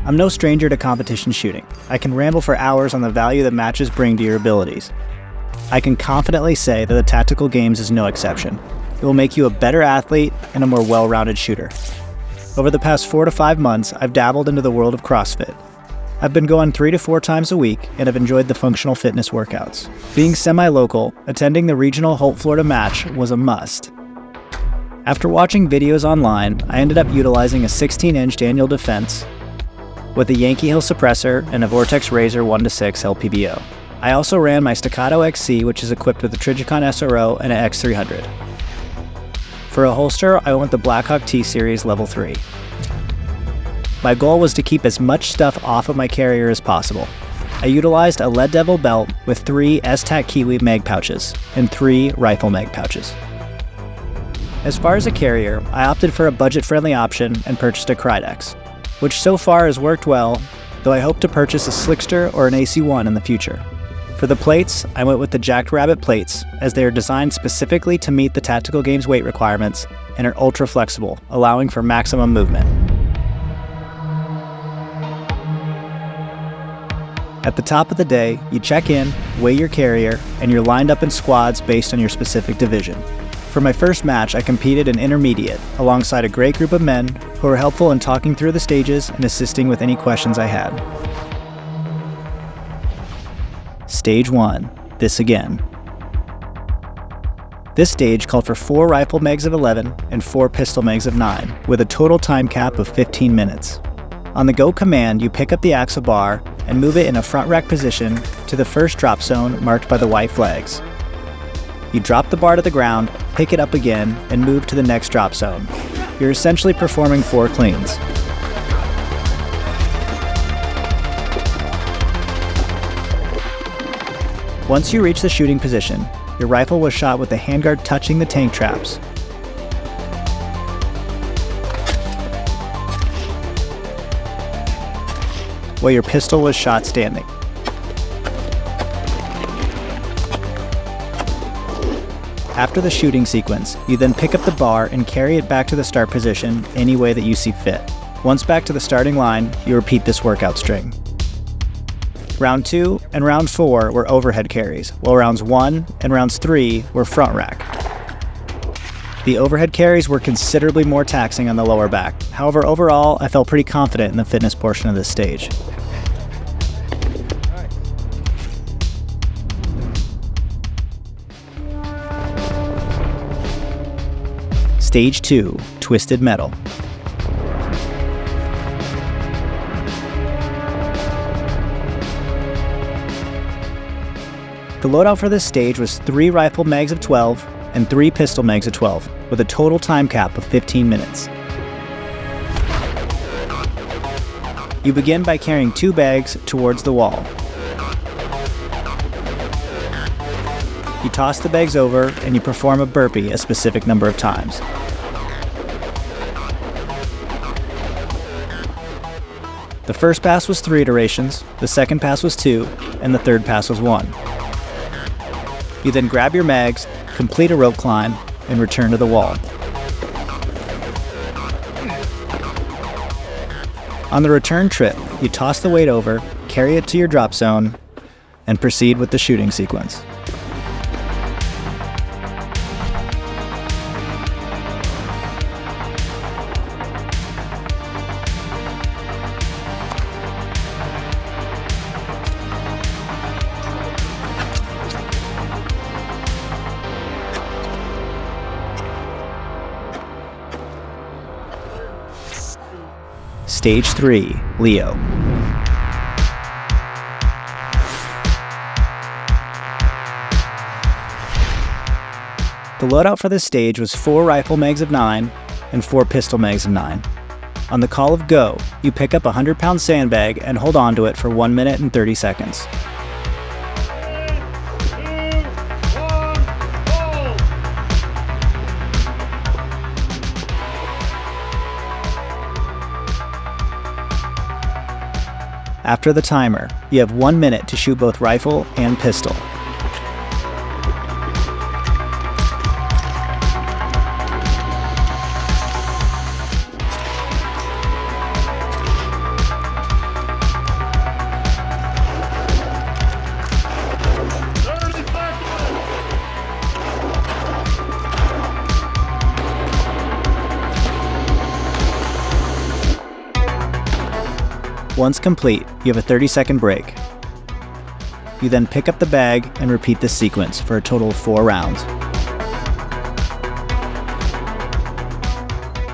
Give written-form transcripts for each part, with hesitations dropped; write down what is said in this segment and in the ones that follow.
I'm no stranger to competition shooting. I can ramble for hours on the value that matches bring to your abilities. I can confidently say that the tactical games is no exception. It will make you a better athlete and a more well-rounded shooter. Over the past 4 to 5 months, I've dabbled into the world of CrossFit. I've been going 3 to 4 times a week and have enjoyed the functional fitness workouts. Being semi-local, attending the regional Holt Florida match was a must. After watching videos online, I ended up utilizing a 16-inch Daniel Defense with a Yankee Hill suppressor and a Vortex Razor 1-6 LPBO. I also ran my Staccato XC, which is equipped with a Trijicon SRO and an X300. For a holster, I went the Blackhawk T-Series Level 3. My goal was to keep as much stuff off of my carrier as possible. I utilized a Lead Devil belt with 3 S-Tac Kiwi mag pouches and 3 rifle mag pouches. As far as a carrier, I opted for a budget-friendly option and purchased a Krydex, which so far has worked well, though I hope to purchase a Slickster or an AC-1 in the future. For the plates, I went with the Jacked Rabbit plates, as they are designed specifically to meet the tactical game's weight requirements and are ultra flexible, allowing for maximum movement. At the top of the day, you check in, weigh your carrier, and you're lined up in squads based on your specific division. For my first match, I competed in intermediate, alongside a great group of men who were helpful in talking through the stages and assisting with any questions I had. Stage 1, This Again. This stage called for 4 rifle mags of 11 and 4 pistol mags of 9, with a total time cap of 15 minutes. On the go command, you pick up the axle bar and move it in a front rack position to the first drop zone marked by the white flags. You drop the bar to the ground, pick it up again, and move to the next drop zone. You're essentially performing 4 cleans. Once you reach the shooting position, your rifle was shot with the handguard touching the tank traps. While your pistol was shot standing. After the shooting sequence, you then pick up the bar and carry it back to the start position any way that you see fit. Once back to the starting line, you repeat this workout string. Round 2 and round 4 were overhead carries, while rounds 1 and rounds 3 were front rack. The overhead carries were considerably more taxing on the lower back. However, overall, I felt pretty confident in the fitness portion of this stage. Stage 2, Twisted Metal. The loadout for this stage was 3 rifle mags of 12 and 3 pistol mags of 12, with a total time cap of 15 minutes. You begin by carrying 2 bags towards the wall. You toss the bags over and you perform a burpee a specific number of times. The first pass was 3 iterations, the second pass was 2, and the third pass was 1. You then grab your mags, complete a rope climb, and return to the wall. On the return trip, you toss the weight over, carry it to your drop zone, and proceed with the shooting sequence. Stage 3, Leo. The loadout for this stage was 4 rifle mags of 9 and 4 pistol mags of 9. On the call of go, you pick up a 100-pound sandbag and hold on to it for 1 minute and 30 seconds. After the timer, you have 1 minute to shoot both rifle and pistol. Once complete, you have a 30-second break. You then pick up the bag and repeat this sequence for a total of 4 rounds.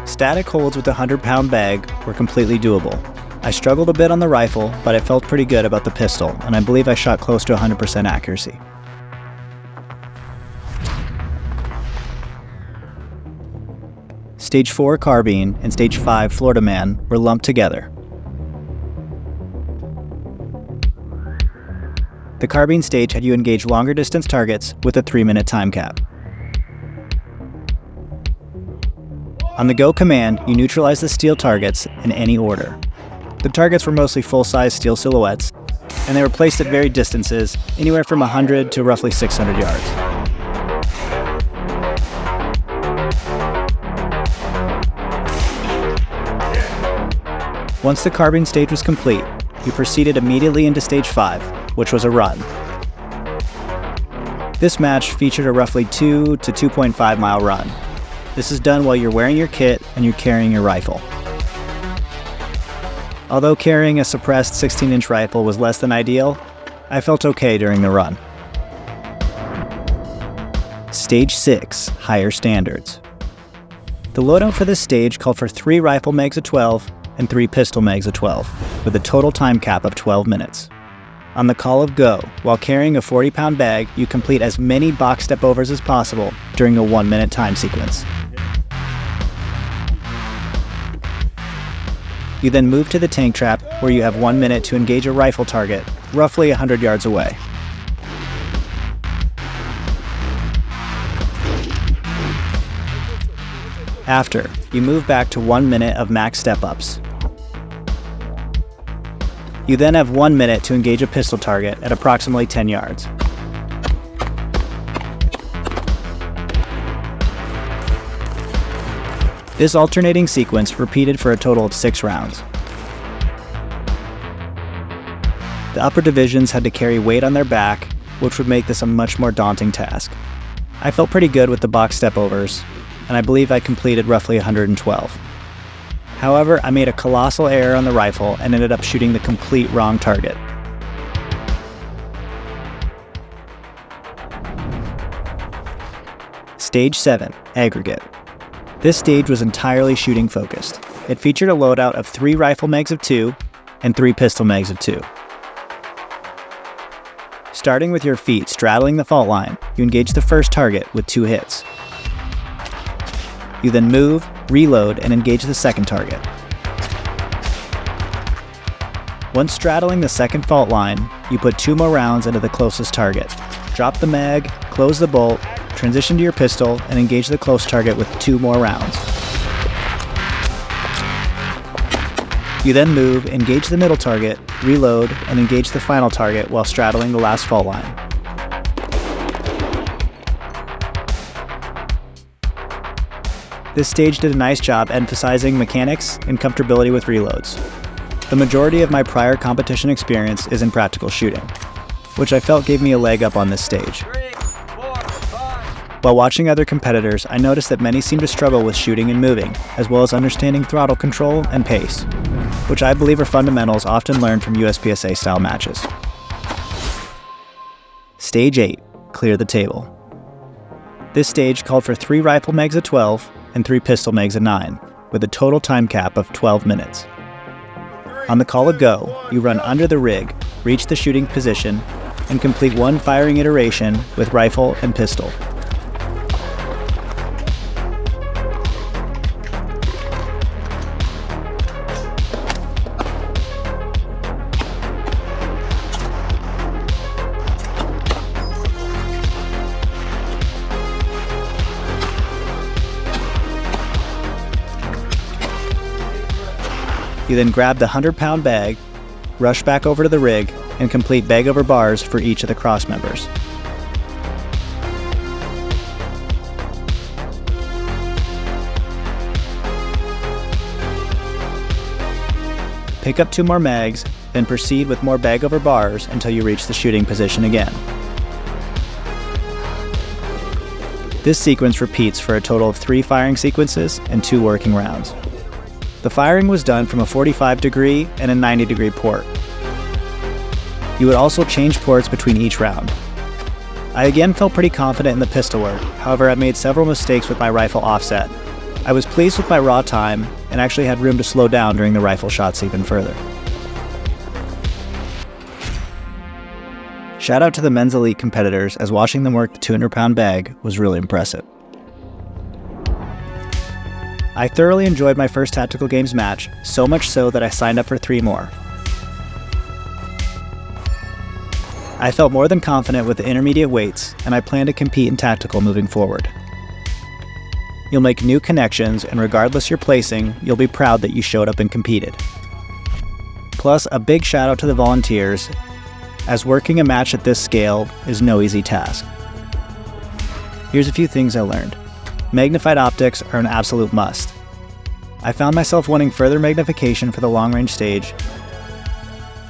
Static holds with a 100-pound bag were completely doable. I struggled a bit on the rifle, but I felt pretty good about the pistol, and I believe I shot close to 100% accuracy. Stage 4 carbine and Stage 5 Florida man were lumped together. The carbine stage had you engage longer distance targets with a 3-minute time cap. On the go command, you neutralize the steel targets in any order. The targets were mostly full-size steel silhouettes, and they were placed at varied distances, anywhere from 100 to roughly 600 yards. Once the carbine stage was complete, you proceeded immediately into Stage 5, which was a run. This match featured a roughly 2 to 2.5 mile run. This is done while you're wearing your kit and you're carrying your rifle. Although carrying a suppressed 16-inch rifle was less than ideal, I felt okay during the run. Stage 6, Higher Standards. The loadout for this stage called for 3 rifle mags of 12 and 3 pistol mags of 12, with a total time cap of 12 minutes. On the call of go, while carrying a 40-pound bag, you complete as many box step overs as possible during a 1-minute time sequence. You then move to the tank trap, where you have 1 minute to engage a rifle target, roughly 100 yards away. After, you move back to 1 minute of max step-ups. You then have 1 minute to engage a pistol target at approximately 10 yards. This alternating sequence repeated for a total of 6 rounds. The upper divisions had to carry weight on their back, which would make this a much more daunting task. I felt pretty good with the box step overs, and I believe I completed roughly 112. However, I made a colossal error on the rifle and ended up shooting the complete wrong target. Stage 7, Aggregate. This stage was entirely shooting focused. It featured a loadout of 3 rifle mags of 2 and 3 pistol mags of 2. Starting with your feet straddling the fault line, you engage the first target with 2 hits. You then move, reload, and engage the second target. Once straddling the second fault line, you put 2 more rounds into the closest target. Drop the mag, close the bolt, transition to your pistol, and engage the close target with 2 more rounds. You then move, engage the middle target, reload, and engage the final target while straddling the last fault line. This stage did a nice job emphasizing mechanics and comfortability with reloads. The majority of my prior competition experience is in practical shooting, which I felt gave me a leg up on this stage. While watching other competitors, I noticed that many seem to struggle with shooting and moving, as well as understanding throttle control and pace, which I believe are fundamentals often learned from USPSA-style matches. Stage 8, Clear the Table. This stage called for 3 rifle mags of 12 and 3 pistol mags of 9, with a total time cap of 12 minutes. On the call of go, you run under the rig, reach the shooting position, and complete 1 firing iteration with rifle and pistol. You then grab the 100-pound bag, rush back over to the rig, and complete bag over bars for each of the cross members. Pick up 2 more mags, then proceed with more bag over bars until you reach the shooting position again. This sequence repeats for a total of 3 firing sequences and 2 working rounds. The firing was done from a 45-degree and a 90-degree port. You would also change ports between each round. I again felt pretty confident in the pistol work, however I made several mistakes with my rifle offset. I was pleased with my raw time and actually had room to slow down during the rifle shots even further. Shout out to the men's elite competitors, as watching them work the 200-pound bag was really impressive. I thoroughly enjoyed my first Tactical Games match, so much so that I signed up for 3 more. I felt more than confident with the intermediate weights, and I plan to compete in Tactical moving forward. You'll make new connections, and regardless your placing, you'll be proud that you showed up and competed. Plus, a big shout out to the volunteers, as working a match at this scale is no easy task. Here's a few things I learned. Magnified optics are an absolute must. I found myself wanting further magnification for the long-range stage,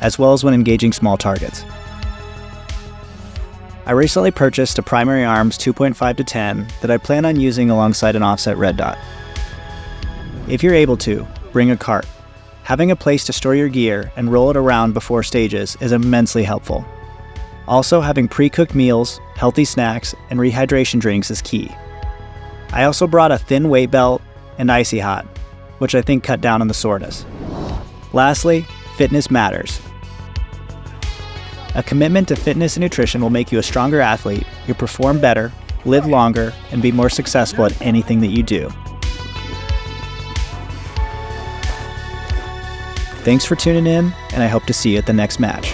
as well as when engaging small targets. I recently purchased a primary arms 2.5-10 that I plan on using alongside an offset red dot. If you're able to, bring a cart. Having a place to store your gear and roll it around before stages is immensely helpful. Also, having pre-cooked meals, healthy snacks, and rehydration drinks is key. I also brought a thin weight belt and icy hot, which I think cut down on the soreness. Lastly, fitness matters. A commitment to fitness and nutrition will make you a stronger athlete, you'll perform better, live longer, and be more successful at anything that you do. Thanks for tuning in, and I hope to see you at the next match.